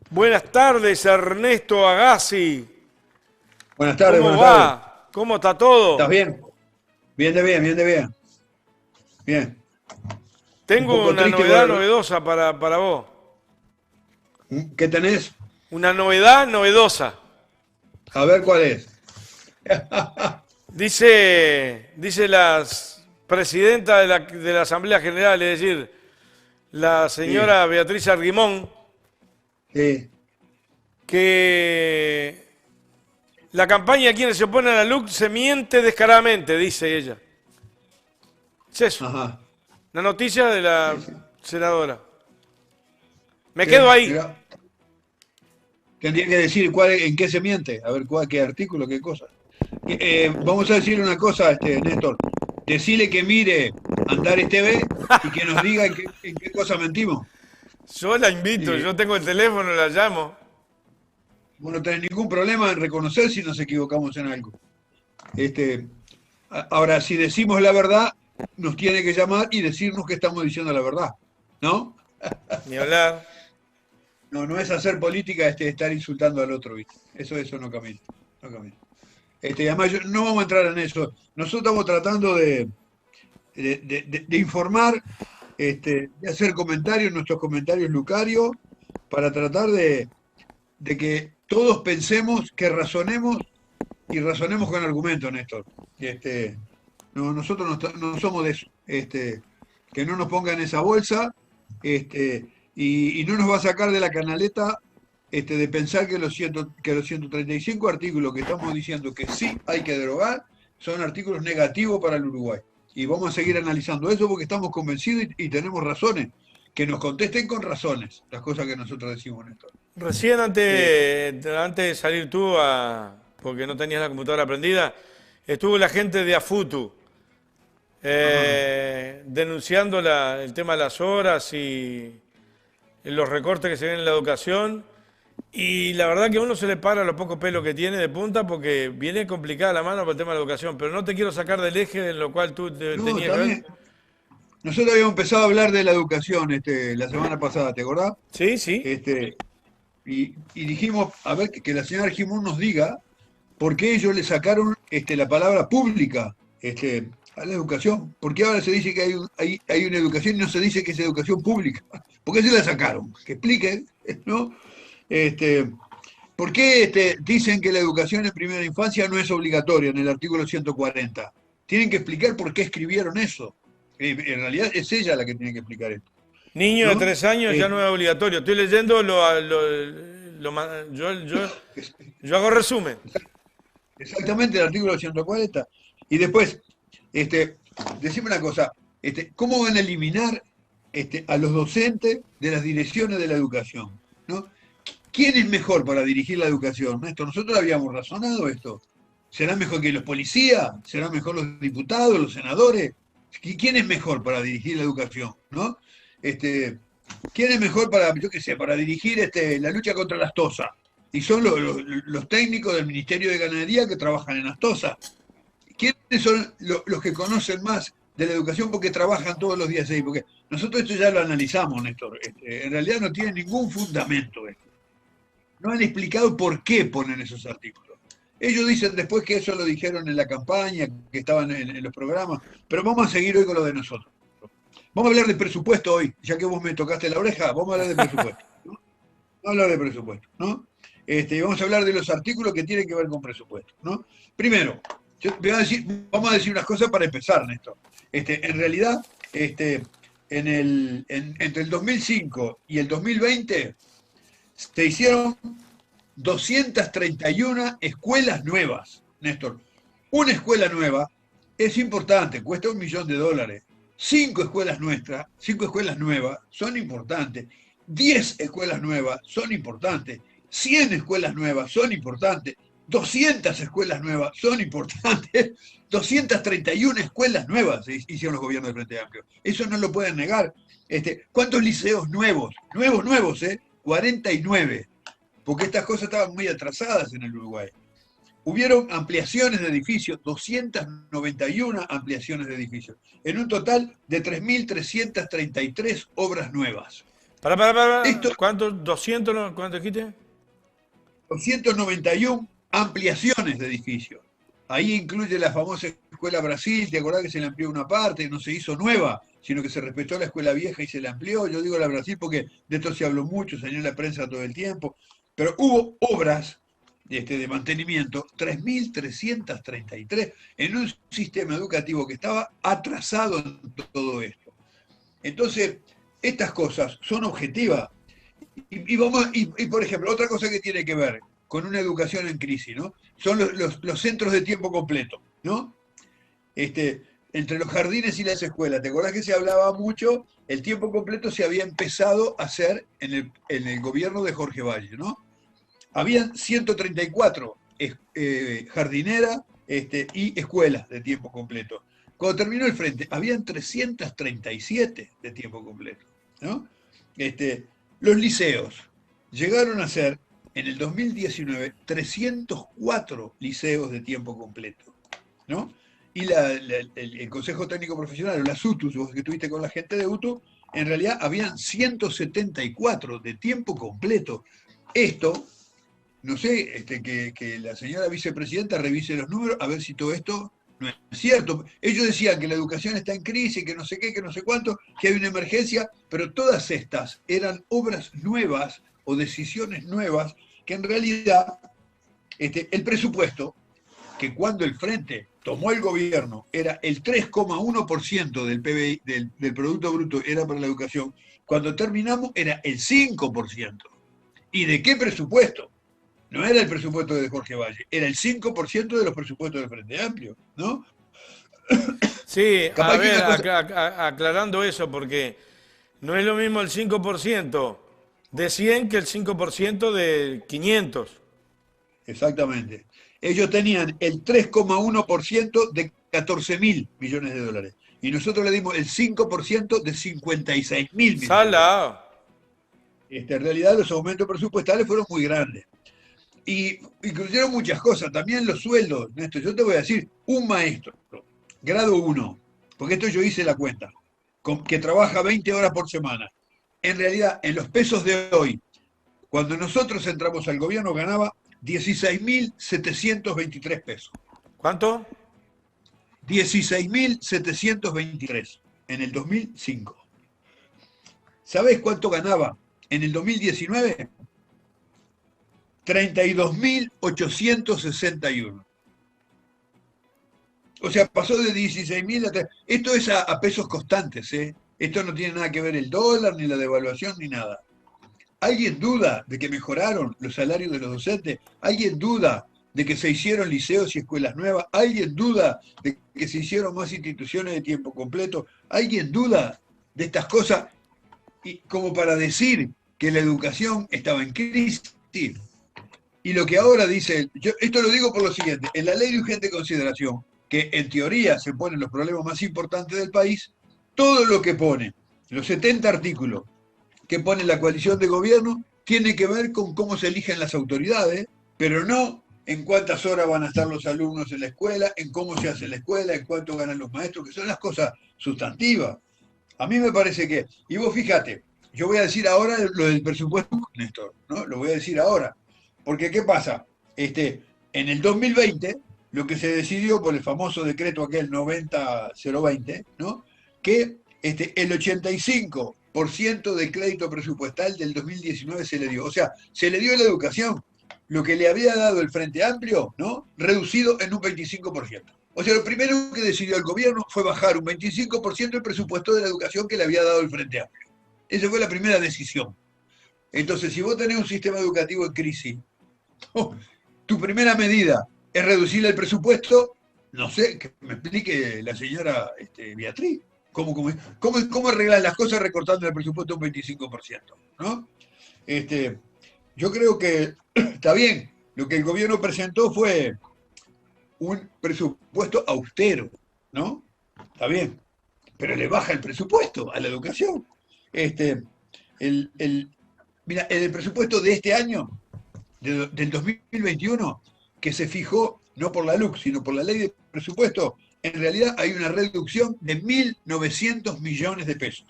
Buenas tardes, Ernesto Agassi. Buenas tardes, ¿Cómo buenas tardes. va? ¿Cómo está ¿Estás todo? bien? Bien de bien, bien de bien. Bien. Un Tengo poco una triste novedad por... novedosa para vos. ¿Qué tenés? Una novedad novedosa. A ver cuál es. Dice la presidenta de la Asamblea General, es decir, la Sí, señora Beatriz Arguimón, sí. que la campaña de quienes se oponen a la LUC se miente descaradamente, dice ella. Es eso, Ajá. la noticia de la Sí, sí. senadora. Me quedo Sí, ahí. mira. Tendría que decir en qué se miente. A ver qué artículo, qué cosa. Vamos a decirle una cosa, Néstor. Decile que mire Antares TV y que nos diga en qué cosa mentimos. Yo la invito, Eh, yo tengo el teléfono, la llamo. vos no tenés ningún problema en reconocer si nos equivocamos en algo. Este, Ahora, si decimos la verdad, nos tiene que llamar y decirnos que estamos diciendo la verdad, ¿no? Ni hablar. No, no es hacer política estar insultando al otro, ¿viste? Eso no camina, no camina. Además, no vamos a entrar en eso. Nosotros estamos tratando de informar, de hacer comentarios, nuestros comentarios lucarios, para tratar de que todos pensemos, que razonemos y razonemos con argumentos, Néstor. Este, no, nosotros no somos de eso. Que no nos pongan esa bolsa y no nos va a sacar de la canaleta de pensar que los 135 artículos que estamos diciendo que sí hay que derogar son artículos negativos para el Uruguay. Y vamos a seguir analizando eso porque estamos convencidos y tenemos razones. Que nos contesten con razones las cosas que nosotros decimos, Néstor. Recién Eh, antes de salir tú, porque no tenías la computadora prendida, estuvo la gente de Afutu ajá. denunciando el tema de las horas y los recortes que se ven en la educación. Y la verdad que a uno se le para lo poco pelo que tiene de punta porque viene complicada la mano por el tema de la educación. Pero no te quiero sacar del eje en lo cual tú No, tenías que está ver. bien. Nosotros habíamos empezado a hablar de la educación la semana pasada, ¿te acordás? Sí, sí. Este, y dijimos, a ver, que la señora Jimón nos diga por qué ellos le sacaron la palabra pública a la educación. ¿Por qué ahora se dice que hay una educación y no se dice que es educación pública? ¿Por qué se la sacaron? Que expliquen, ¿no? Este, ¿Por qué dicen que la educación en primera infancia no es obligatoria en el artículo 140? Tienen que explicar por qué escribieron eso. En realidad es ella la que tiene que explicar esto, Niño de ¿no? 3 años ya no es obligatorio. Estoy leyendo yo hago resumen. Exactamente el artículo 140. Y después, este, decime una cosa, ¿cómo van a eliminar a los docentes de las direcciones de la educación? ¿No? ¿Quién es mejor para dirigir la educación? Nosotros habíamos razonado esto. ¿Será mejor que los policías? ¿Será mejor los diputados, los senadores? ¿Quién es mejor para dirigir la educación? ¿No? Este, ¿Quién es mejor para, yo qué sé, para dirigir la lucha contra las tosas? Y son los técnicos del Ministerio de Ganadería que trabajan en Astosa. ¿Quiénes son los que conocen más de la educación porque trabajan todos los días ahí? Porque nosotros esto ya lo analizamos, Néstor. En realidad no tiene ningún fundamento esto. No han explicado por qué ponen esos artículos. Ellos dicen después que eso lo dijeron en la campaña, que estaban en los programas, pero vamos a seguir hoy con lo de nosotros. Vamos a hablar de presupuesto hoy, ya que vos me tocaste la oreja, vamos a hablar de presupuesto. ¿No? Vamos a hablar de presupuesto, ¿no? Y vamos a hablar de los artículos que tienen que ver con presupuesto, ¿no? Primero, vamos a decir unas cosas para empezar, Néstor. En realidad, entre el 2005 y el 2020 se hicieron 231 escuelas nuevas, Néstor. Una escuela nueva es importante, cuesta $1.000.000. Cinco escuelas nuevas son importantes. 10 escuelas nuevas son importantes. 100 escuelas nuevas son importantes. 200 escuelas nuevas son importantes. 231 escuelas nuevas hicieron los gobiernos del Frente Amplio. Eso no lo pueden negar. ¿Cuántos liceos nuevos? Nuevos, 49. Porque estas cosas estaban muy atrasadas en el Uruguay. Hubieron ampliaciones de edificios, 291 ampliaciones de edificios, en un total de 3.333 obras nuevas. Esto, ¿Cuánto? ¿200? ¿Cuánto dijiste? 291 ampliaciones de edificios. Ahí incluye la famosa Escuela Brasil, ¿te acordás que se le amplió una parte? No se hizo nueva, sino que se respetó la escuela vieja y se la amplió. Yo digo la Brasil porque de esto se habló mucho, salió en la prensa todo el tiempo. Pero hubo obras de mantenimiento, 3.333, en un sistema educativo que estaba atrasado en todo esto. Entonces, estas cosas son objetivas. Por ejemplo, otra cosa que tiene que ver con una educación en crisis, ¿no? Son los centros de tiempo completo, ¿no? Entre los jardines y las escuelas. ¿Te acordás que se hablaba mucho? El tiempo completo se había empezado a hacer en el gobierno de Jorge Valle, ¿no? Habían 134 jardineras y escuelas de tiempo completo. Cuando terminó el frente, habían 337 de tiempo completo, ¿no? Los liceos llegaron a ser, en el 2019, 304 liceos de tiempo completo, ¿no? Y el Consejo Técnico Profesional, o la SUTU, vos que estuviste con la gente de UTU, en realidad habían 174 de tiempo completo. Esto, no sé, que la señora vicepresidenta revise los números, a ver si todo esto no es cierto. Ellos decían que la educación está en crisis, que no sé qué, que no sé cuánto, que hay una emergencia, pero todas estas eran obras nuevas o decisiones nuevas que en realidad el presupuesto, que cuando el Frente tomó el gobierno era el 3,1% del PBI, del Producto Bruto, era para la educación, cuando terminamos era el 5%. ¿Y de qué presupuesto? No era el presupuesto de Jorge Valle, era el 5% de los presupuestos del Frente Amplio, ¿no? Sí, a Capaz que ver, una cosa... aclarando eso, porque no es lo mismo el 5% de 100 que el 5% de 500. Exactamente. Ellos tenían el 3,1% de 14.000 millones de dólares. Y nosotros le dimos el 5% de 56.000 millones de dólares. Salado. En realidad los aumentos presupuestales fueron muy grandes. Y incluyeron muchas cosas, también los sueldos, Néstor. Yo te voy a decir, un maestro, grado 1, porque esto yo hice la cuenta, que trabaja 20 horas por semana. En realidad, en los pesos de hoy, cuando nosotros entramos al gobierno, ganaba 16.723 pesos. ¿Cuánto? 16.723 en el 2005. ¿Sabés cuánto ganaba en el 2019? 32.861. O sea, pasó de 16.000 a... Esto es a pesos constantes, ¿eh? Esto no tiene nada que ver el dólar, ni la devaluación, ni nada. ¿Alguien duda de que mejoraron los salarios de los docentes? ¿Alguien duda de que se hicieron liceos y escuelas nuevas? ¿Alguien duda de que se hicieron más instituciones de tiempo completo? ¿Alguien duda de estas cosas? Y como para decir que la educación estaba en crisis. Y lo que ahora dice, esto lo digo por lo siguiente, en la ley de urgente consideración, que en teoría se ponen los problemas más importantes del país, todo lo que pone, los 70 artículos que pone la coalición de gobierno, tiene que ver con cómo se eligen las autoridades, pero no en cuántas horas van a estar los alumnos en la escuela, en cómo se hace la escuela, en cuánto ganan los maestros, que son las cosas sustantivas. A mí me parece que, y vos fíjate, yo voy a decir ahora lo del presupuesto, Néstor, ¿no? Lo voy a decir ahora. Porque, ¿qué pasa? En el 2020, lo que se decidió por el famoso decreto aquel 90020, ¿no? Que el 85% del crédito presupuestal del 2019 se le dio. O sea, se le dio a la educación lo que le había dado el Frente Amplio, ¿no? Reducido en un 25%. O sea, lo primero que decidió el gobierno fue bajar un 25% el presupuesto de la educación que le había dado el Frente Amplio. Esa fue la primera decisión. Entonces, si vos tenés un sistema educativo en crisis, tu primera medida es reducirle el presupuesto, no sé, que me explique la señora Beatriz, ¿cómo arreglar las cosas recortando el presupuesto un 25%? ¿No? Yo creo que está bien, lo que el gobierno presentó fue un presupuesto austero, ¿no? Está bien, pero le baja el presupuesto a la educación. Mira, en el presupuesto de este año, del 2021, que se fijó no por la LUC, sino por la ley de presupuesto, en realidad hay una reducción de 1.900 millones de pesos.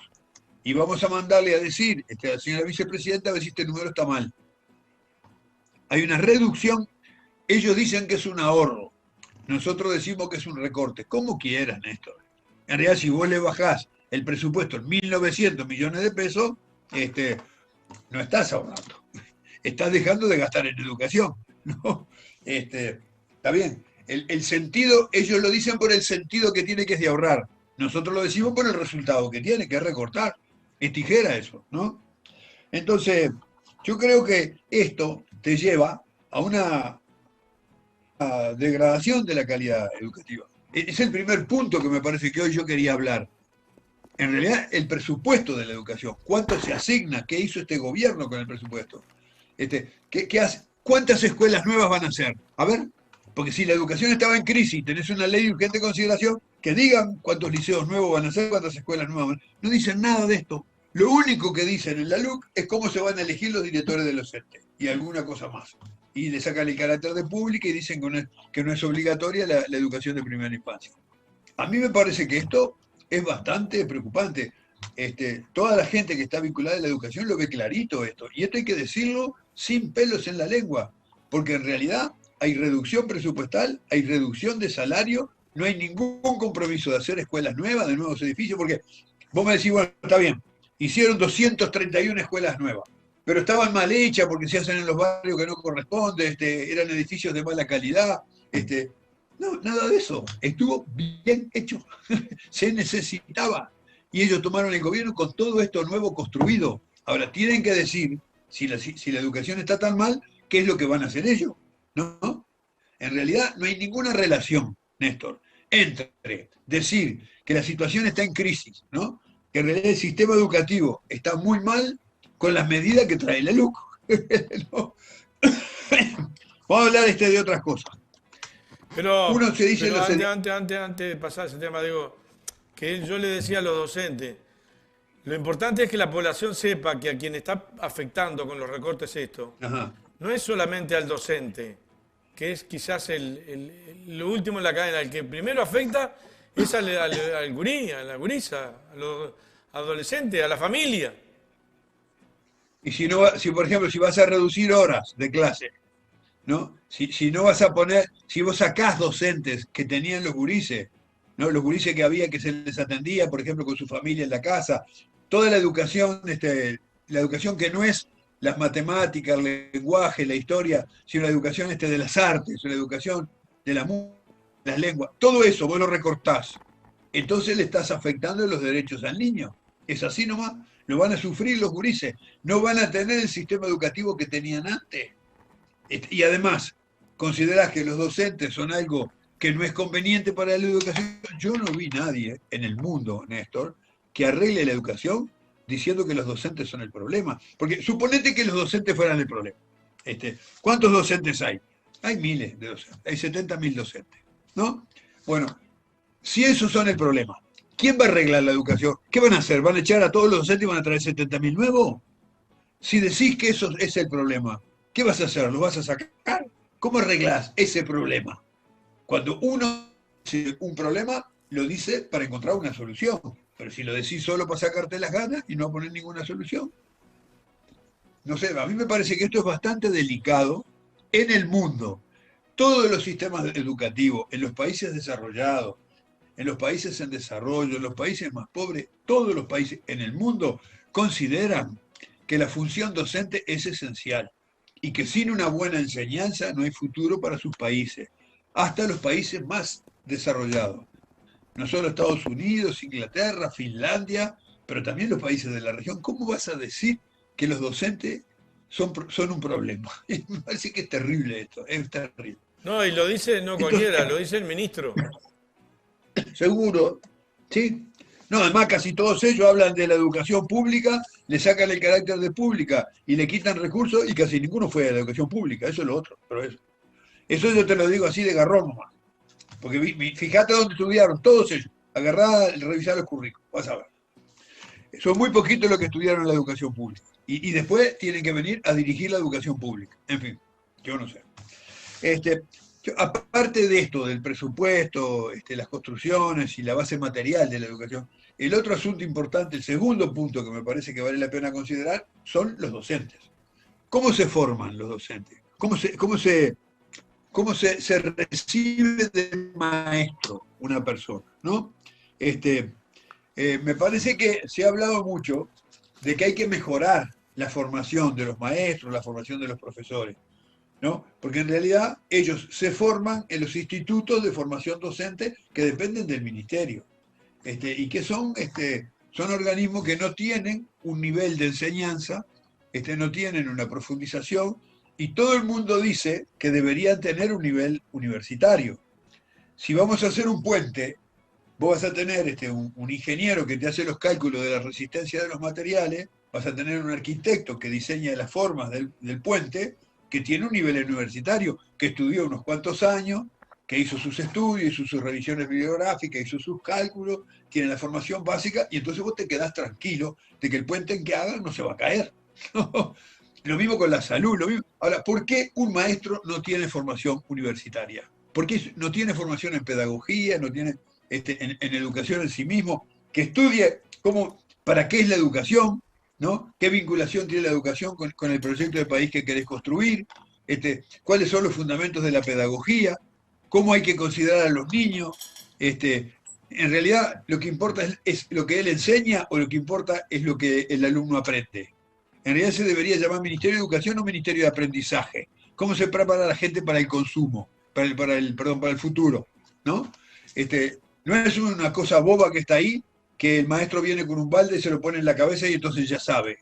y vamos a mandarle a decir a la señora vicepresidenta a ver si este número está mal. Hay una reducción, ellos dicen que es un ahorro, nosotros decimos que es un recorte, como quieran esto. En realidad, si vos le bajás el presupuesto en 1.900 millones de pesos, no estás ahorrando, estás dejando de gastar en educación, ¿no? Está bien, el sentido, ellos lo dicen por el sentido que tiene, que es de ahorrar, nosotros lo decimos por el resultado que tiene, que es recortar, es tijera eso, ¿no? Entonces, yo creo que esto te lleva a una degradación de la calidad educativa. Es el primer punto que me parece que hoy yo quería hablar. En realidad, el presupuesto de la educación, cuánto se asigna, qué hizo este gobierno con el presupuesto, ¿qué hace? ¿Cuántas escuelas nuevas van a hacer? A ver, porque si la educación estaba en crisis, tenés una ley de urgente consideración, que digan cuántos liceos nuevos van a hacer, cuántas escuelas nuevas van a hacer. No dicen nada de esto. Lo único que dicen en la LUC es cómo se van a elegir los directores de los entes y alguna cosa más. Y le sacan el carácter de pública y dicen que no es obligatoria la educación de primera infancia. A mí me parece que esto es bastante preocupante. Toda la gente que está vinculada a la educación lo ve clarito esto. Y esto hay que decirlo sin pelos en la lengua, porque en realidad hay reducción presupuestal, hay reducción de salario, no hay ningún compromiso de hacer escuelas nuevas, de nuevos edificios, porque vos me decís, bueno, está bien, hicieron 231 escuelas nuevas, pero estaban mal hechas porque se hacen en los barrios que no corresponde, eran edificios de mala calidad, no, nada de eso, estuvo bien hecho, se necesitaba, y ellos tomaron el gobierno con todo esto nuevo construido. Ahora, tienen que decir, si la educación está tan mal, ¿qué es lo que van a hacer ellos? ¿No? En realidad no hay ninguna relación, Néstor, entre decir que la situación está en crisis, ¿no? Que en realidad el sistema educativo está muy mal con las medidas que trae la LUC. ¿No? Vamos a hablar de otras cosas. Pero, Uno se dice pero los antes de pasar a ese tema, digo, que yo le decía a los docentes, lo importante es que la población sepa que a quien está afectando con los recortes esto, Ajá. no es solamente al docente, que es quizás lo último en la cadena, el que primero afecta es al gurí, a la gurisa, a los adolescentes, a la familia. Y si por ejemplo, si vas a reducir horas de clase, ¿no? Si no vas a poner, si vos sacás docentes que tenían los gurises, ¿no? Los gurises que había que se les atendía, por ejemplo, con su familia en la casa, toda la educación que no es las matemáticas, el lenguaje, la historia, sino la educación de las artes, la educación de la música, las lenguas, todo eso vos lo recortás. Entonces le estás afectando los derechos al niño. Es así nomás, lo van a sufrir los gurises, no van a tener el sistema educativo que tenían antes. Y además, considerás que los docentes son algo que no es conveniente para la educación. Yo no vi nadie en el mundo, Néstor, que arregle la educación diciendo que los docentes son el problema. Porque suponete que los docentes fueran el problema. ¿Cuántos docentes hay? Hay miles de docentes, hay 70.000 docentes, ¿no? Bueno, si esos son el problema, ¿quién va a arreglar la educación? ¿Qué van a hacer? ¿Van a echar a todos los docentes y van a traer 70.000 nuevos? Si decís que eso es el problema, ¿qué vas a hacer? ¿Lo vas a sacar? ¿Cómo arreglás ese problema? Cuando uno dice un problema, lo dice para encontrar una solución. Pero si lo decís solo para sacarte las ganas y no poner ninguna solución. No sé, a mí me parece que esto es bastante delicado en el mundo. Todos los sistemas educativos, en los países desarrollados, en los países en desarrollo, en los países más pobres, todos los países en el mundo consideran que la función docente es esencial y que sin una buena enseñanza no hay futuro para sus países, hasta los países más desarrollados. No solo Estados Unidos, Inglaterra, Finlandia, pero también los países de la región. ¿Cómo vas a decir que los docentes son un problema? Me parece que es terrible esto, es terrible. No, y lo dice no Entonces, cualquiera, lo dice el ministro. seguro, ¿sí? No, además casi todos ellos hablan de la educación pública, le sacan el carácter de pública y le quitan recursos y casi ninguno fue a la educación pública, eso es lo otro. Pero eso yo te lo digo así de garrón nomás. Porque fíjate dónde estudiaron, todos ellos. Agarrá, revisar los currículos, vas a ver. Son muy poquitos los que estudiaron la educación pública. Y después tienen que venir a dirigir la educación pública. En fin, yo no sé. Aparte de esto, del presupuesto, las construcciones y la base material de la educación, el otro asunto importante, el segundo punto que me parece que vale la pena considerar, son los docentes. ¿Cómo se forman los docentes? ¿Cómo se recibe del maestro una persona? ¿No? Me parece que se ha hablado mucho de que hay que mejorar la formación de los maestros, la formación de los profesores, ¿no? Porque en realidad ellos se forman en los institutos de formación docente que dependen del ministerio, y que son organismos que no tienen un nivel de enseñanza, no tienen una profundización, y todo el mundo dice que deberían tener un nivel universitario. Si vamos a hacer un puente, vos vas a tener un ingeniero que te hace los cálculos de la resistencia de los materiales, vas a tener un arquitecto que diseña las formas del puente, que tiene un nivel universitario, que estudió unos cuantos años, que hizo sus estudios, hizo sus revisiones bibliográficas, hizo sus cálculos, tiene la formación básica, y entonces vos te quedás tranquilo de que el puente en que hagan no se va a caer. Lo mismo con la salud. Lo mismo. Ahora, ¿por qué un maestro no tiene formación universitaria? ¿Por qué no tiene formación en pedagogía, no tiene en educación en sí mismo, que estudie para qué es la educación, ¿no? ¿Qué vinculación tiene la educación con el proyecto de país que querés construir? ¿Cuáles son los fundamentos de la pedagogía? ¿Cómo hay que considerar a los niños? En realidad, lo que importa es lo que él enseña, o lo que importa es lo que el alumno aprende. En realidad se debería llamar Ministerio de Educación o Ministerio de Aprendizaje. ¿Cómo se prepara a la gente para el consumo? Para el futuro, ¿no? No es una cosa boba que está ahí, que el maestro viene con un balde y se lo pone en la cabeza y entonces ya sabe.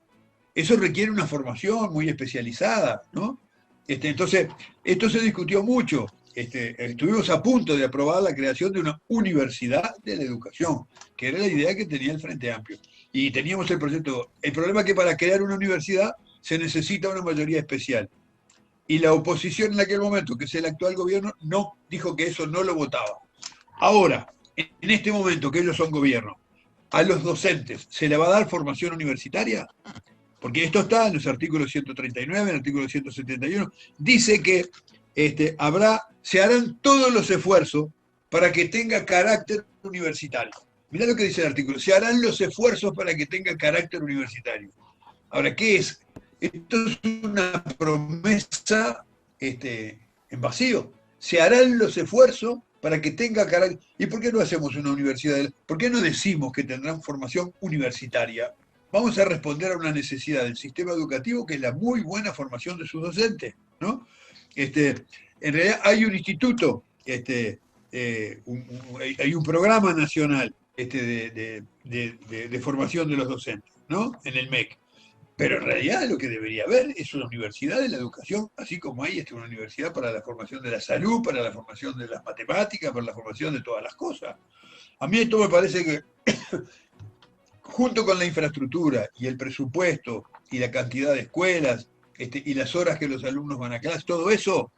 Eso requiere una formación muy especializada, ¿no? Entonces, esto se discutió mucho. Estuvimos a punto de aprobar la creación de una universidad de la educación, que era la idea que tenía el Frente Amplio. Y teníamos el proyecto. El problema es que para crear una universidad se necesita una mayoría especial. Y la oposición en aquel momento, que es el actual gobierno, no dijo que eso no lo votaba. Ahora, en este momento que ellos son gobierno, ¿a los docentes se le va a dar formación universitaria? Porque esto está en los artículos 139, en el artículo 171, dice que se harán todos los esfuerzos para que tenga carácter universitario. Mirá lo que dice el artículo, se harán los esfuerzos para que tenga carácter universitario. Ahora, ¿qué es? Esto es una promesa en vacío. Se harán los esfuerzos para que tenga carácter. ¿Y por qué no hacemos una universidad? ¿Por qué no decimos que tendrán formación universitaria? Vamos a responder a una necesidad del sistema educativo, que es la muy buena formación de sus docentes, ¿no? En realidad hay un instituto, hay un programa nacional de formación de los docentes, ¿no? En el MEC. Pero en realidad lo que debería haber es una universidad de la educación, así como hay una universidad para la formación de la salud, para la formación de las matemáticas, para la formación de todas las cosas. A mí esto me parece que, junto con la infraestructura y el presupuesto y la cantidad de escuelas y las horas que los alumnos van a clase, todo eso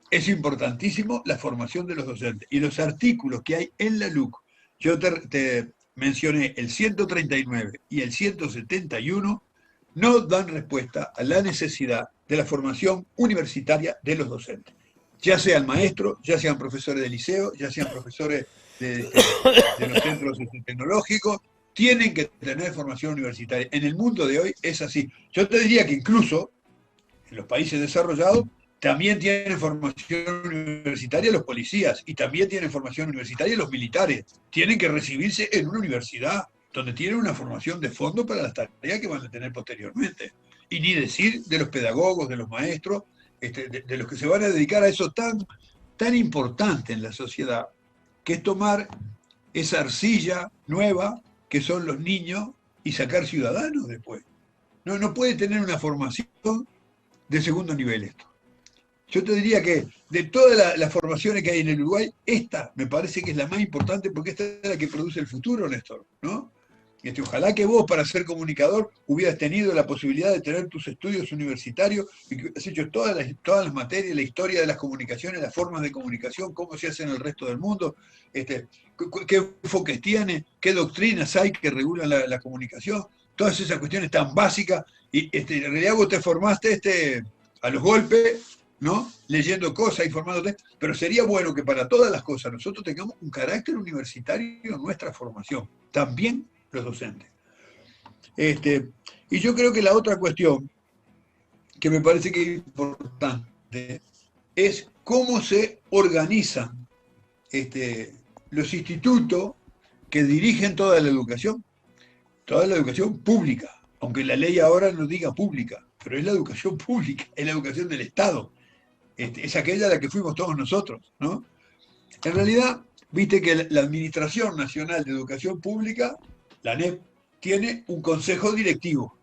es importantísimo, la formación de los docentes. Y los artículos que hay en la LUC, yo te mencioné el 139 y el 171, no dan respuesta a la necesidad de la formación universitaria de los docentes. Ya sean maestros, ya sean profesores de liceo, ya sean profesores de los centros tecnológicos, tienen que tener formación universitaria. En el mundo de hoy es así. Yo te diría que incluso en los países desarrollados también tienen formación universitaria los policías, y también tienen formación universitaria los militares. Tienen que recibirse en una universidad donde tienen una formación de fondo para las tareas que van a tener posteriormente. Y ni decir de los pedagogos, de los maestros, de los que se van a dedicar a eso tan importante en la sociedad, que es tomar esa arcilla nueva que son los niños y sacar ciudadanos después. No puede tener una formación de segundo nivel esto. Yo te diría que de todas las formaciones que hay en el Uruguay, esta me parece que es la más importante, porque esta es la que produce el futuro, Néstor, ¿no? Ojalá que vos, para ser comunicador, hubieras tenido la posibilidad de tener tus estudios universitarios y que hubieras hecho todas las materias, la historia de las comunicaciones, las formas de comunicación, cómo se hace en el resto del mundo, qué enfoques tiene, qué doctrinas hay que regulan la comunicación, todas esas cuestiones tan básicas. Y en realidad vos te formaste a los golpes, ¿no? Leyendo cosas, informándote, pero sería bueno que para todas las cosas nosotros tengamos un carácter universitario en nuestra formación. También los docentes. Y yo creo que la otra cuestión que me parece que es importante es cómo se organizan los institutos que dirigen toda la educación pública, aunque la ley ahora no diga pública, pero es la educación pública, es la educación del Estado, es aquella a la que fuimos todos nosotros, ¿no? En realidad, viste que la Administración Nacional de Educación Pública, la ANEP, tiene un consejo directivo,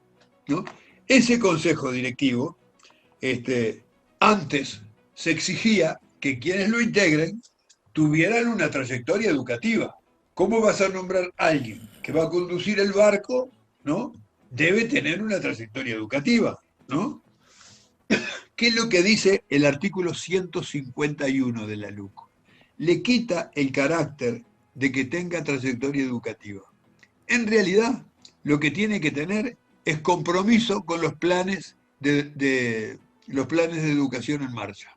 ¿no? Ese consejo directivo, antes se exigía que quienes lo integren tuvieran una trayectoria educativa. ¿Cómo vas a nombrar a alguien que va a conducir el barco, ¿no? Debe tener una trayectoria educativa, ¿no? ¿Qué es lo que dice el artículo 151 de la LUC? Le quita el carácter de que tenga trayectoria educativa. En realidad, lo que tiene que tener es compromiso con los planes de educación en marcha.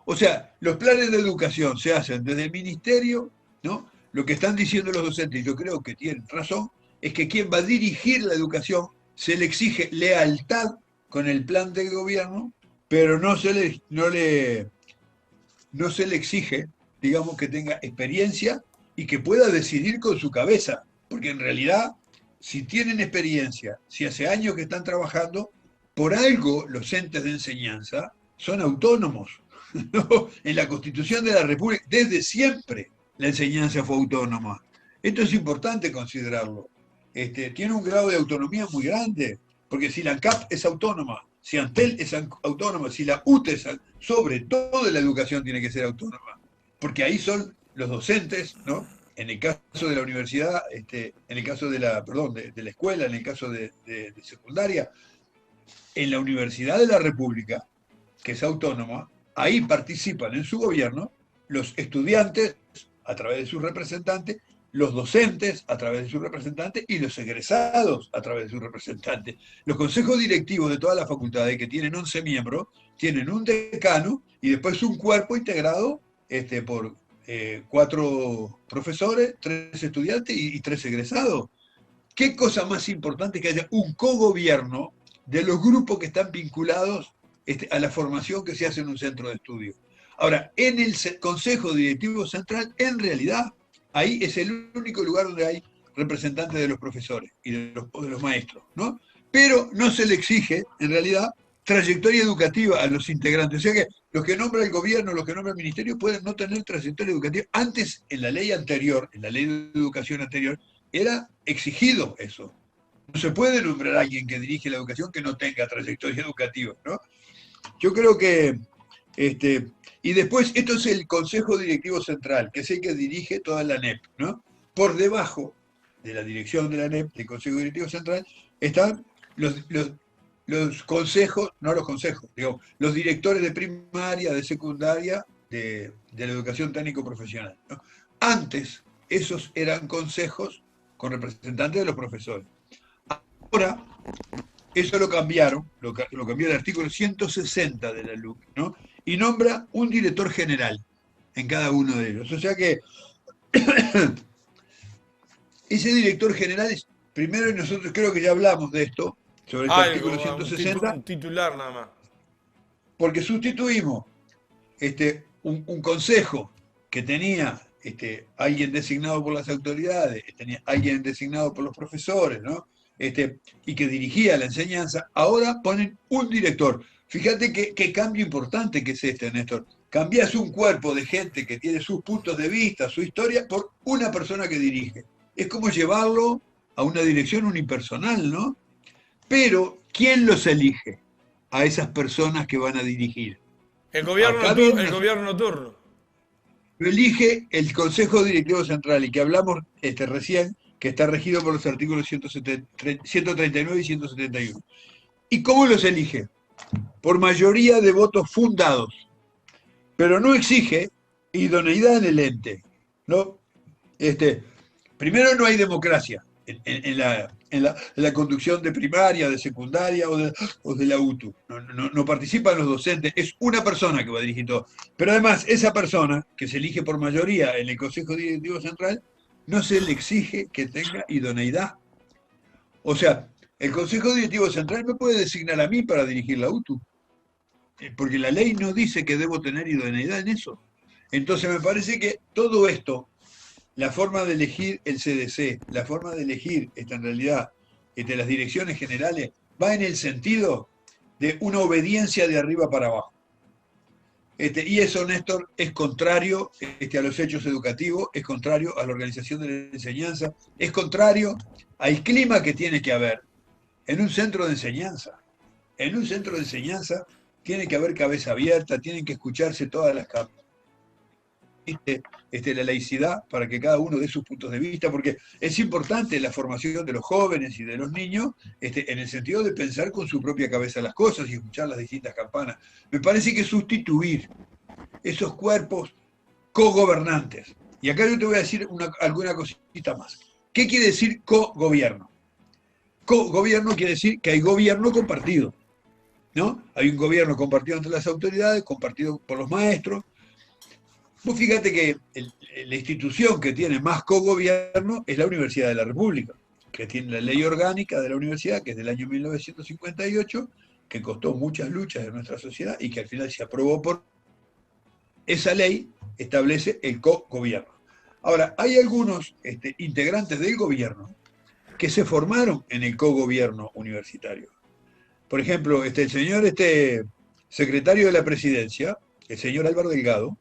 O sea, los planes de educación se hacen desde el ministerio, ¿no? Lo que están diciendo los docentes, y yo creo que tienen razón, es que quien va a dirigir la educación se le exige lealtad con el plan de gobierno, pero no se le exige, digamos, que tenga experiencia y que pueda decidir con su cabeza. Porque en realidad, si tienen experiencia, si hace años que están trabajando, por algo los entes de enseñanza son autónomos, ¿no? En la Constitución de la República, desde siempre, la enseñanza fue autónoma. Esto es importante considerarlo. Tiene un grado de autonomía muy grande, porque si la ANCAP es autónoma, si ANTEL es autónoma, si la UTE es, sobre todo la educación tiene que ser autónoma, porque ahí son los docentes, ¿no? En el caso de la universidad, en el caso de la escuela, en el caso de secundaria, en la Universidad de la República, que es autónoma, ahí participan en su gobierno los estudiantes a través de sus representantes, los docentes a través de sus representantes y los egresados a través de sus representantes. Los consejos directivos de todas las facultades, que tienen 11 miembros, tienen un decano y después un cuerpo integrado por 4 profesores, 3 estudiantes y 3 egresados. ¿Qué cosa más importante que haya un cogobierno de los grupos que están vinculados a la formación que se hace en un centro de estudio? Ahora, en el Consejo Directivo Central, en realidad, ahí es el único lugar donde hay representantes de los profesores y de los maestros, ¿no? Pero no se le exige, en realidad, trayectoria educativa a los integrantes. O sea que los que nombra el gobierno, los que nombra el ministerio, pueden no tener trayectoria educativa. Antes, en la ley anterior, en la ley de educación anterior, era exigido eso. No se puede nombrar a alguien que dirige la educación que no tenga trayectoria educativa, ¿no? Yo creo que, y después, esto es el Consejo Directivo Central, que es el que dirige toda la ANEP, ¿no? Por debajo de la dirección de la ANEP, del Consejo Directivo Central, están los consejos, no los consejos, digo, los directores de primaria, de secundaria, de la educación técnico-profesional, ¿no? Antes, esos eran consejos con representantes de los profesores. Ahora, eso lo cambiaron, lo cambió el artículo 160 de la LUC, ¿no? Y nombra un director general en cada uno de ellos. O sea que ese director general es, primero, y nosotros creo que ya hablamos de esto, sobre este artículo 160. Un titular nada más. Porque sustituimos un consejo que tenía alguien designado por las autoridades, tenía alguien designado por los profesores, ¿no? Y que dirigía la enseñanza, ahora ponen un director. Fíjate qué cambio importante que es Néstor. Cambias un cuerpo de gente que tiene sus puntos de vista, su historia, por una persona que dirige. Es como llevarlo a una dirección unipersonal, ¿no? Pero, ¿quién los elige a esas personas que van a dirigir? El gobierno turno. Lo elige el Consejo Directivo Central, y que hablamos recién, que está regido por los artículos 139 y 171. ¿Y cómo los elige? Por mayoría de votos fundados, pero no exige idoneidad en el ente, ¿no? Primero, no hay democracia en la conducción de primaria, de secundaria o de la UTU. No participan los docentes, es una persona que va a dirigir todo. Pero además, esa persona, que se elige por mayoría en el Consejo Directivo Central, no se le exige que tenga idoneidad. O sea, el Consejo Directivo Central me puede designar a mí para dirigir la UTU, porque la ley no dice que debo tener idoneidad en eso. Entonces me parece que todo esto, la forma de elegir el CDC, la forma de elegir en realidad las direcciones generales, va en el sentido de una obediencia de arriba para abajo. Y eso, Néstor, es contrario a los hechos educativos, es contrario a la organización de la enseñanza, es contrario al clima que tiene que haber en un centro de enseñanza. En un centro de enseñanza tiene que haber cabeza abierta, tienen que escucharse todas las capas. La laicidad para que cada uno dé sus puntos de vista, porque es importante la formación de los jóvenes y de los niños en el sentido de pensar con su propia cabeza las cosas y escuchar las distintas campanas. Me parece que sustituir esos cuerpos cogobernantes. Y acá yo te voy a decir alguna cosita más. ¿Qué quiere decir cogobierno? Cogobierno quiere decir que hay gobierno compartido, ¿no? Hay un gobierno compartido entre las autoridades, compartido por los maestros. Vos fíjate que la institución que tiene más cogobierno es la Universidad de la República, que tiene la ley orgánica de la universidad, que es del año 1958, que costó muchas luchas de nuestra sociedad y que al final se aprobó por... Esa ley establece el cogobierno. Ahora, hay algunos integrantes del gobierno que se formaron en el cogobierno universitario. Por ejemplo, el señor secretario de la presidencia, el señor Álvaro Delgado,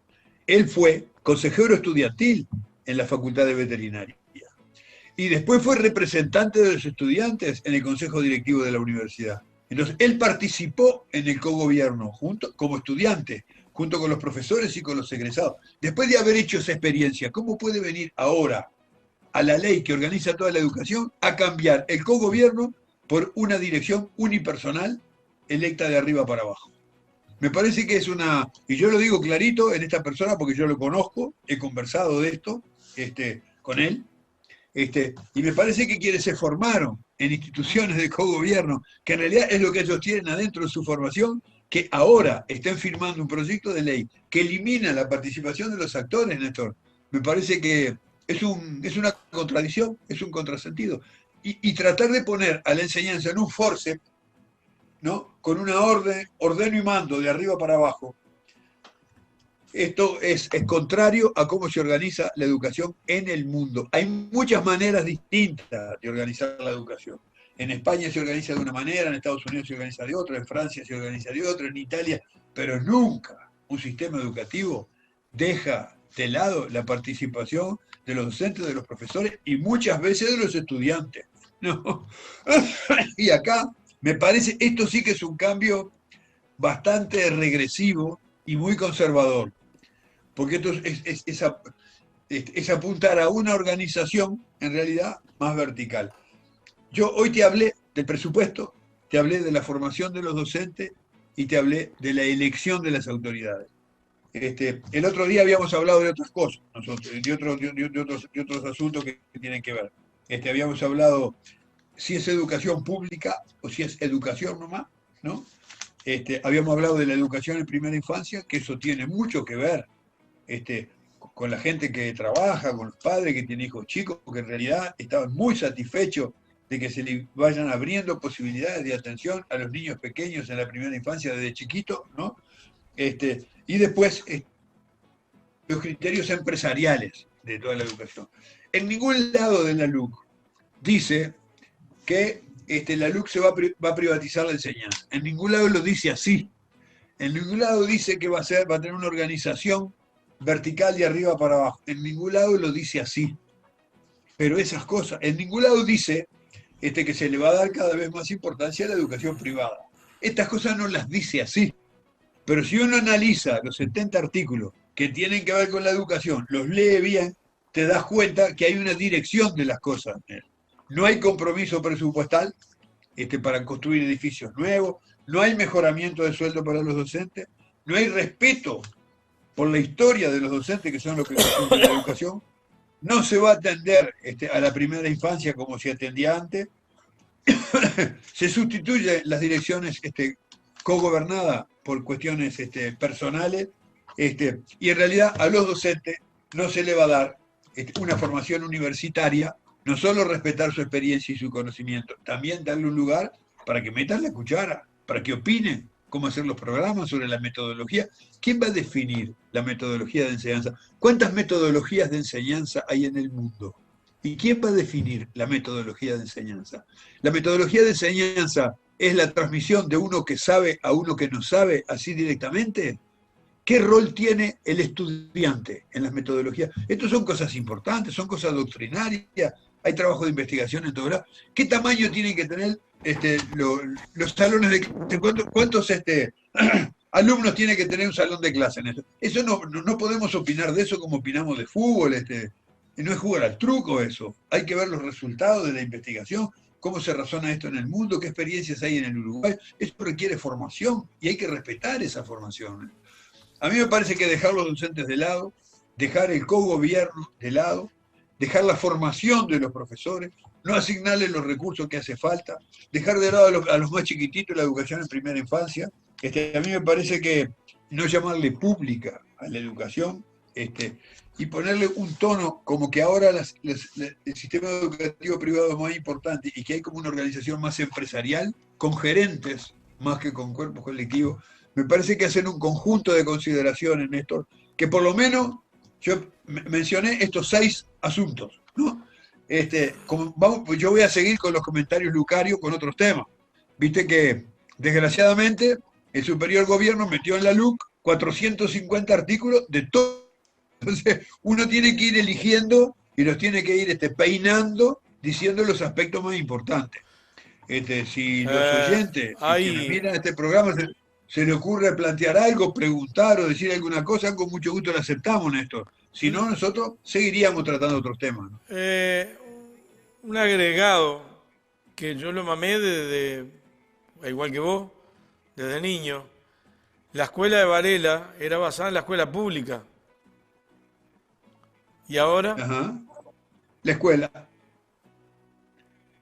él fue consejero estudiantil en la Facultad de Veterinaria. Y después fue representante de los estudiantes en el Consejo Directivo de la universidad. Entonces, él participó en el cogobierno como estudiante, junto con los profesores y con los egresados. Después de haber hecho esa experiencia, ¿cómo puede venir ahora a la ley que organiza toda la educación a cambiar el cogobierno por una dirección unipersonal electa de arriba para abajo? Me parece que es una, y yo lo digo clarito en esta persona porque yo lo conozco, he conversado de esto con él, y me parece que quienes se formaron en instituciones de cogobierno, que en realidad es lo que ellos tienen adentro de su formación, que ahora estén firmando un proyecto de ley que elimina la participación de los actores, Néstor, me parece que es una contradicción, es un contrasentido. Y tratar de poner a la enseñanza en un force, ¿no? Con una ordeno y mando de arriba para abajo. Esto es contrario a cómo se organiza la educación en el mundo. Hay muchas maneras distintas de organizar la educación. En España se organiza de una manera, en Estados Unidos se organiza de otra, en Francia se organiza de otra, en Italia, pero nunca un sistema educativo deja de lado la participación de los docentes, de los profesores y muchas veces de los estudiantes, ¿no? Y acá me parece, esto sí que es un cambio bastante regresivo y muy conservador, porque esto es apuntar a una organización, en realidad, más vertical. Yo hoy te hablé del presupuesto, te hablé de la formación de los docentes y te hablé de la elección de las autoridades. El otro día habíamos hablado de otras cosas, de otros asuntos que tienen que ver. Habíamos hablado si es educación pública o si es educación nomás, ¿no? Habíamos hablado de la educación en primera infancia, que eso tiene mucho que ver con la gente que trabaja, con los padres que tienen hijos chicos, que en realidad estaban muy satisfechos de que se les vayan abriendo posibilidades de atención a los niños pequeños en la primera infancia desde chiquitos, ¿no? Y después los criterios empresariales de toda la educación. En ningún lado de la LUC dice que la LUC va a privatizar la enseñanza. En ningún lado lo dice así. En ningún lado dice que va a tener una organización vertical de arriba para abajo. En ningún lado lo dice así. Pero esas cosas, en ningún lado dice que se le va a dar cada vez más importancia a la educación privada. Estas cosas no las dice así. Pero si uno analiza los 70 artículos que tienen que ver con la educación, los lee bien, te das cuenta que hay una dirección de las cosas. No hay compromiso presupuestal para construir edificios nuevos, no hay mejoramiento de sueldo para los docentes, no hay respeto por la historia de los docentes, que son los que construyen la educación, no se va a atender a la primera infancia como se atendía antes, se sustituyen las direcciones cogobernadas por cuestiones personales, y en realidad a los docentes no se le va a dar una formación universitaria, no solo respetar su experiencia y su conocimiento, también darle un lugar para que metan la cuchara, para que opinen cómo hacer los programas sobre la metodología. ¿Quién va a definir la metodología de enseñanza? ¿Cuántas metodologías de enseñanza hay en el mundo? ¿Y quién va a definir la metodología de enseñanza? La metodología de enseñanza es la transmisión de uno que sabe a uno que no sabe, así directamente. ¿Qué rol tiene el estudiante en las metodologías? Estas son cosas importantes, son cosas doctrinarias, hay trabajo de investigación en todo lado. ¿Qué tamaño tienen que tener los salones de clase? ¿Cuántos alumnos tiene que tener un salón de clase en eso? Eso no podemos opinar de eso como opinamos de fútbol. No es jugar al truco eso. Hay que ver los resultados de la investigación, cómo se razona esto en el mundo, qué experiencias hay en el Uruguay. Eso requiere formación y hay que respetar esa formación. A mí me parece que dejar los docentes de lado, dejar el cogobierno de lado, dejar la formación de los profesores, no asignarles los recursos que hace falta, dejar de lado a los más chiquititos la educación en primera infancia. A mí me parece que no llamarle pública a la educación y ponerle un tono como que ahora el sistema educativo privado es más importante y que hay como una organización más empresarial, con gerentes más que con cuerpos colectivos. Me parece que hacen un conjunto de consideraciones, Néstor, que por lo menos yo mencioné estos 6 asuntos, ¿no? Pues yo voy a seguir con los comentarios Lucario con otros temas. Viste que, desgraciadamente, el superior gobierno metió en la LUC 450 artículos de todo. Entonces, uno tiene que ir eligiendo y los tiene que ir peinando, diciendo los aspectos más importantes. Si los oyentes que me miran este programa se le ocurre plantear algo, preguntar o decir alguna cosa, con mucho gusto lo aceptamos, Néstor. Si no, nosotros seguiríamos tratando otros temas, ¿no? Un agregado que yo lo mamé desde, igual que vos, desde niño. La escuela de Varela era basada en la escuela pública. ¿Y ahora? Ajá. La escuela.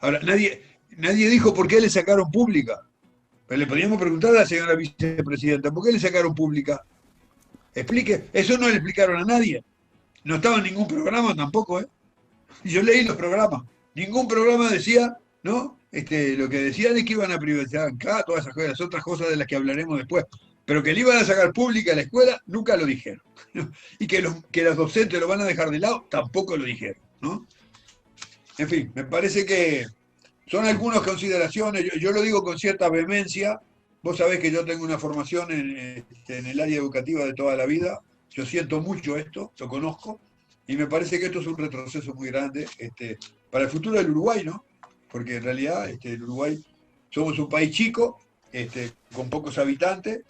Ahora, nadie dijo por qué le sacaron pública. Pero le podríamos preguntar a la señora vicepresidenta, ¿por qué le sacaron pública? Explique. Eso no le explicaron a nadie. No estaba en ningún programa tampoco, ¿eh? Yo leí los programas. Ningún programa decía, ¿no? Lo que decían es que iban a privatizar acá, todas esas cosas, otras cosas de las que hablaremos después. Pero que le iban a sacar pública a la escuela, nunca lo dijeron. Y que los docentes lo van a dejar de lado, tampoco lo dijeron, ¿no? En fin, me parece que son algunas consideraciones, yo lo digo con cierta vehemencia. Vos sabés que yo tengo una formación en el área educativa de toda la vida, yo siento mucho esto, lo conozco, y me parece que esto es un retroceso muy grande para el futuro del Uruguay, ¿no? Porque en realidad el Uruguay somos un país chico, con pocos habitantes,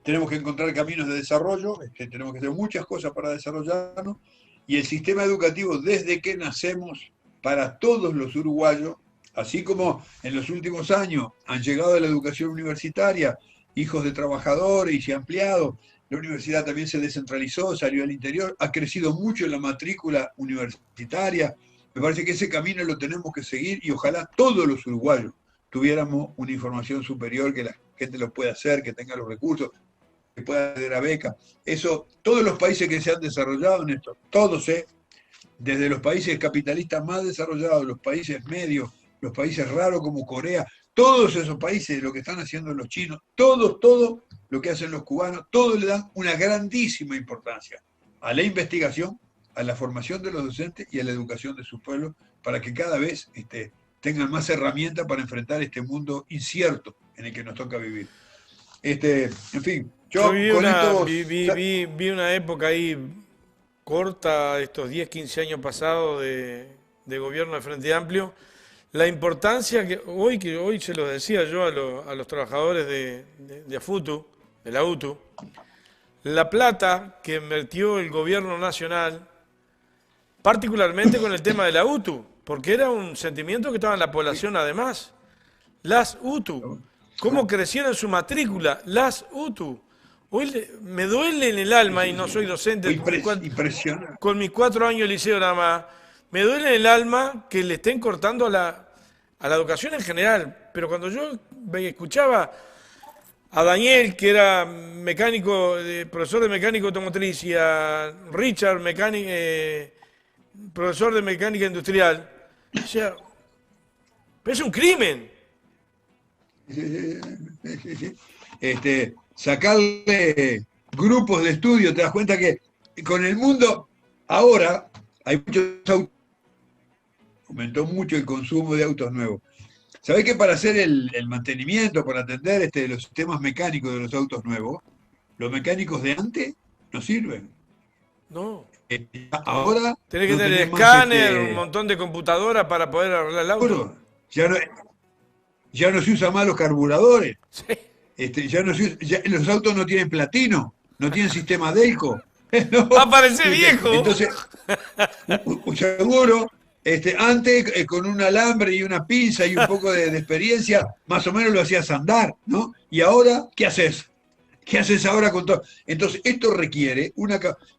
tenemos que encontrar caminos de desarrollo, tenemos que hacer muchas cosas para desarrollarnos, y el sistema educativo desde que nacemos para todos los uruguayos, así como en los últimos años han llegado a la educación universitaria hijos de trabajadores y empleados, la universidad también se descentralizó, salió al interior, ha crecido mucho en la matrícula universitaria. Me parece que ese camino lo tenemos que seguir y ojalá todos los uruguayos tuviéramos una información superior, que la gente lo pueda hacer, que tenga los recursos, que pueda acceder a beca. Eso, todos los países que se han desarrollado en esto, todos, desde los países capitalistas más desarrollados, los países medios, los países raros como Corea, todos esos países, lo que están haciendo los chinos, todo lo que hacen los cubanos, todos le dan una grandísima importancia a la investigación, a la formación de los docentes y a la educación de sus pueblos, para que cada vez tengan más herramientas para enfrentar este mundo incierto en el que nos toca vivir. En fin, yo vi una época ahí corta, estos 10, 15 años pasados de gobierno de Frente Amplio, la importancia que hoy se lo decía yo a los trabajadores de AFUTU, de la UTU, la plata que invirtió el gobierno nacional, particularmente con el tema de la UTU, porque era un sentimiento que estaba en la población además. Las UTU, cómo crecieron su matrícula, las UTU. Hoy me duele en el alma, y no soy docente, con mis 4 años de liceo nada más, me duele en el alma que le estén cortando a la educación en general. Pero cuando yo escuchaba a Daniel, que era mecánico, profesor de mecánica automotriz, y a Richard, profesor de mecánica industrial. O sea, pero es un crimen. Sí, sí. Sacarle grupos de estudio, te das cuenta que con el mundo ahora hay muchos autos, aumentó mucho el consumo de autos nuevos. ¿Sabés que para hacer el mantenimiento, para atender los sistemas mecánicos de los autos nuevos, los mecánicos de antes no sirven? No. Ahora Tenés que no tener tenés más escáner, un montón de computadoras para poder arreglar el auto. oro, ya no, ya no se usan más los carburadores. Sí. Ya no los autos no tienen platino, no tienen sistema Delco. Va a ¿No? parecer viejo. Entonces, seguro, antes con un alambre y una pinza y un poco de experiencia, más o menos lo hacías andar, ¿no? Y ahora, ¿qué haces? ¿Qué haces ahora con todo? Entonces, esto requiere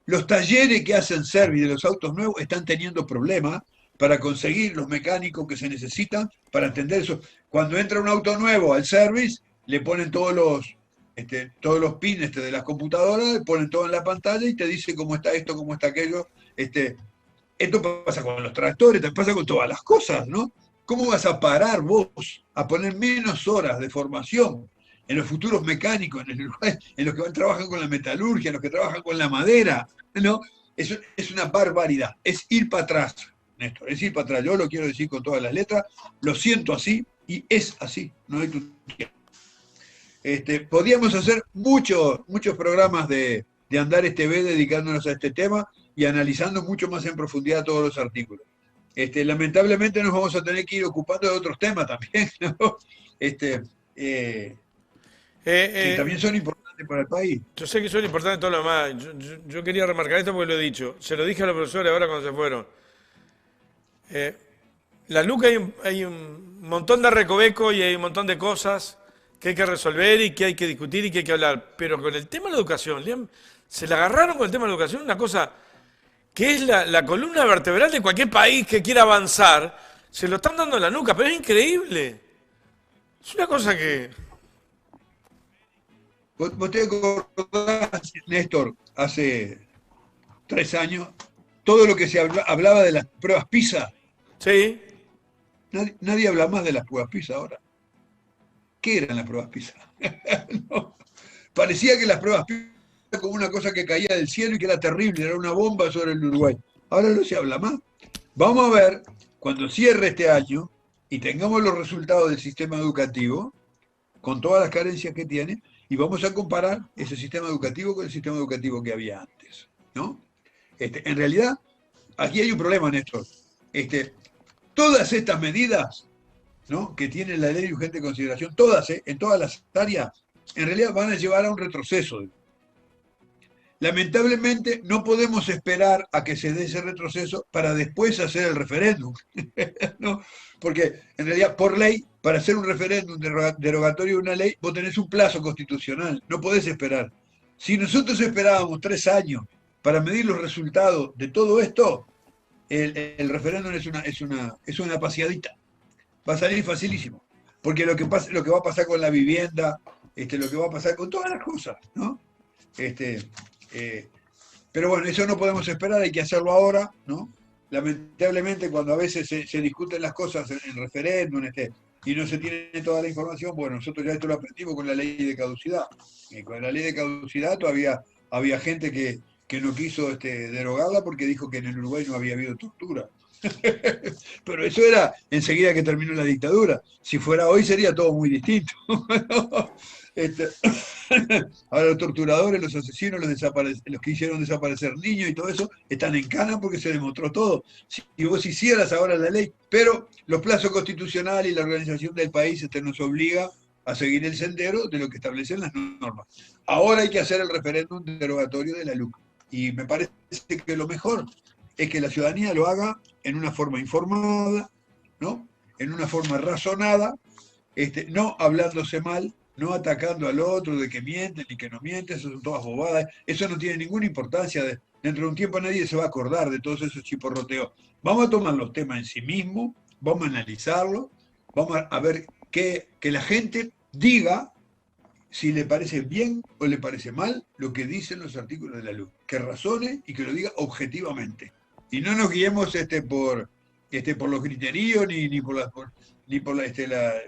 los talleres que hacen service de los autos nuevos están teniendo problemas para conseguir los mecánicos que se necesitan para atender eso. Cuando entra un auto nuevo al service, le ponen todos los pins de las computadoras, le ponen todo en la pantalla y te dice cómo está esto, cómo está aquello. Esto pasa con los tractores, te pasa con todas las cosas, ¿no? ¿Cómo vas a parar vos a poner menos horas de formación en los futuros mecánicos, en los que trabajan con la metalurgia, en los que trabajan con la madera? ¿No? Eso es una barbaridad, es ir para atrás, Néstor, es ir para atrás. Yo lo quiero decir con todas las letras, lo siento así y es así, no hay podíamos hacer muchos programas de Andares TV dedicándonos a este tema y analizando mucho más en profundidad todos los artículos. Lamentablemente nos vamos a tener que ir ocupando de otros temas también, ¿no? Que también son importantes para el país. Yo sé que son importantes todo lo demás. Yo quería remarcar esto porque lo he dicho. Se lo dije a los profesores ahora cuando se fueron. La LUC hay un montón de recovecos y hay un montón de cosas que hay que resolver y que hay que discutir y que hay que hablar. Pero con el tema de la educación, se la agarraron con el tema de la educación, una cosa que es la columna vertebral de cualquier país que quiera avanzar, se lo están dando en la nuca, pero es increíble. Es una cosa que... ¿Vos te acordás, Néstor, hace 3 años, todo lo que se hablaba de las pruebas PISA? Sí. Nadie habla más de las pruebas PISA ahora. ¿Qué eran las pruebas PISA? No. Parecía que las pruebas PISA eran como una cosa que caía del cielo y que era terrible, era una bomba sobre el Uruguay. Ahora no se habla más. Vamos a ver, cuando cierre este año y tengamos los resultados del sistema educativo, con todas las carencias que tiene, y vamos a comparar ese sistema educativo con el sistema educativo que había antes, ¿no? En realidad, aquí hay un problema, Néstor. Todas estas medidas, ¿no?, que tiene la ley de urgente consideración, todas, en todas las áreas, en realidad van a llevar a un retroceso. Lamentablemente no podemos esperar a que se dé ese retroceso para después hacer el referéndum, ¿no? Porque en realidad por ley, para hacer un referéndum derogatorio de una ley, vos tenés un plazo constitucional, no podés esperar. Si nosotros esperábamos 3 años para medir los resultados de todo esto, el referéndum es una paseadita. Va a salir facilísimo. Porque lo que va a pasar con la vivienda, lo que va a pasar con todas las cosas, ¿no? Pero bueno, eso no podemos esperar, hay que hacerlo ahora, ¿no? Lamentablemente, cuando a veces se discuten las cosas en referéndum y no se tiene toda la información, bueno, nosotros ya esto lo aprendimos con la ley de caducidad. Con la ley de caducidad todavía había gente que no quiso derogarla porque dijo que en el Uruguay no había habido tortura. Pero eso era enseguida que terminó la dictadura. Si fuera hoy sería todo muy distinto. Ahora los torturadores, los asesinos, los que hicieron desaparecer niños y todo eso, están en cana porque se demostró todo. Si vos hicieras ahora la ley, pero los plazos constitucionales y la organización del país nos obliga a seguir el sendero de lo que establecen las normas. Ahora hay que hacer el referéndum derogatorio de la LUC. Y me parece que lo mejor es que la ciudadanía lo haga en una forma informada, ¿no?, en una forma razonada, no hablándose mal, no atacando al otro de que miente ni que no miente, eso son todas bobadas, eso no tiene ninguna importancia. Dentro de un tiempo nadie se va a acordar de todos esos chiporroteos. Vamos a tomar los temas en sí mismos, vamos a analizarlos, vamos a ver que la gente diga si le parece bien o le parece mal lo que dicen los artículos de la LUC, que razone y que lo diga objetivamente. Y no nos guiemos por los criterios ni por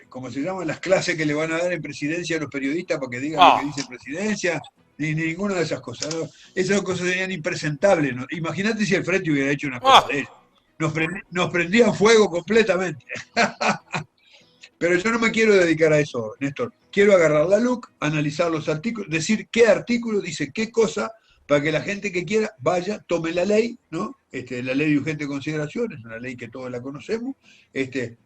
¿cómo se llama? Las clases que le van a dar en presidencia a los periodistas para que digan lo que dice presidencia, ni ninguna de esas cosas, ¿no? Esas cosas serían impresentables, ¿no? Imagínate si el Frente hubiera hecho una cosa de eso. Nos prendían fuego completamente. Pero yo no me quiero dedicar a eso, Néstor. Quiero agarrar la LUC, analizar los artículos, decir qué artículo dice qué cosa, para que la gente que quiera vaya, tome la ley, ¿no? La ley de urgente consideración, es una ley que todos la conocemos, que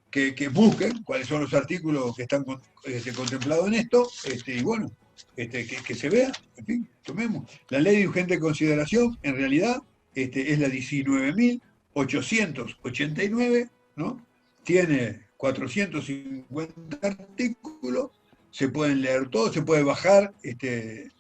busquen cuáles son los artículos que están contemplados en esto, y bueno, que se vea, en fin, tomemos. La ley de urgente consideración, en realidad, es la 19.889, ¿no? Tiene 450 artículos, se pueden leer todos, se puede bajar, en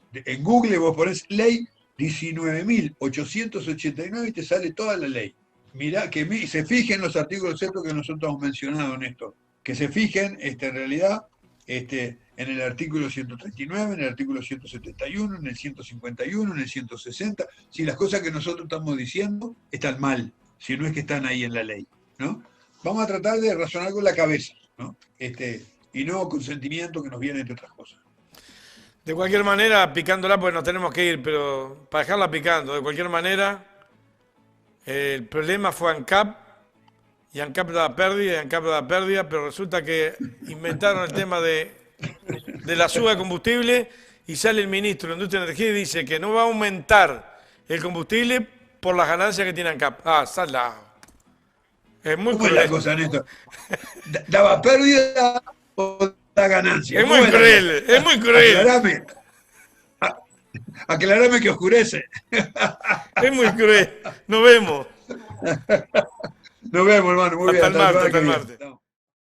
Google vos ponés ley 19.889 y te sale toda la ley. Mirá, que se fijen los artículos estos que nosotros hemos mencionado, Néstor, que se fijen en realidad en el artículo 139, en el artículo 171, en el 151, en el 160, si las cosas que nosotros estamos diciendo están mal, si no es que están ahí en la ley, ¿no? Vamos a tratar de razonar con la cabeza, ¿no? Y no con sentimiento que nos viene entre otras cosas. De cualquier manera, picándola, pues nos tenemos que ir, pero para dejarla picando, de cualquier manera, el problema fue ANCAP, y ANCAP daba pérdida, pero resulta que inventaron el tema de la suba de combustible y sale el ministro de Industria y Energía y dice que no va a aumentar el combustible por las ganancias que tiene ANCAP. Ah, salado. Es muy cruel. ¿Cómo es la cosa, Néstor? ¿Daba pérdida o da ganancia? Es muy cruel, es muy cruel. Aclarame que oscurece. Es muy cruel. Nos vemos. Nos vemos, hermano. Muy bien. Hasta el martes.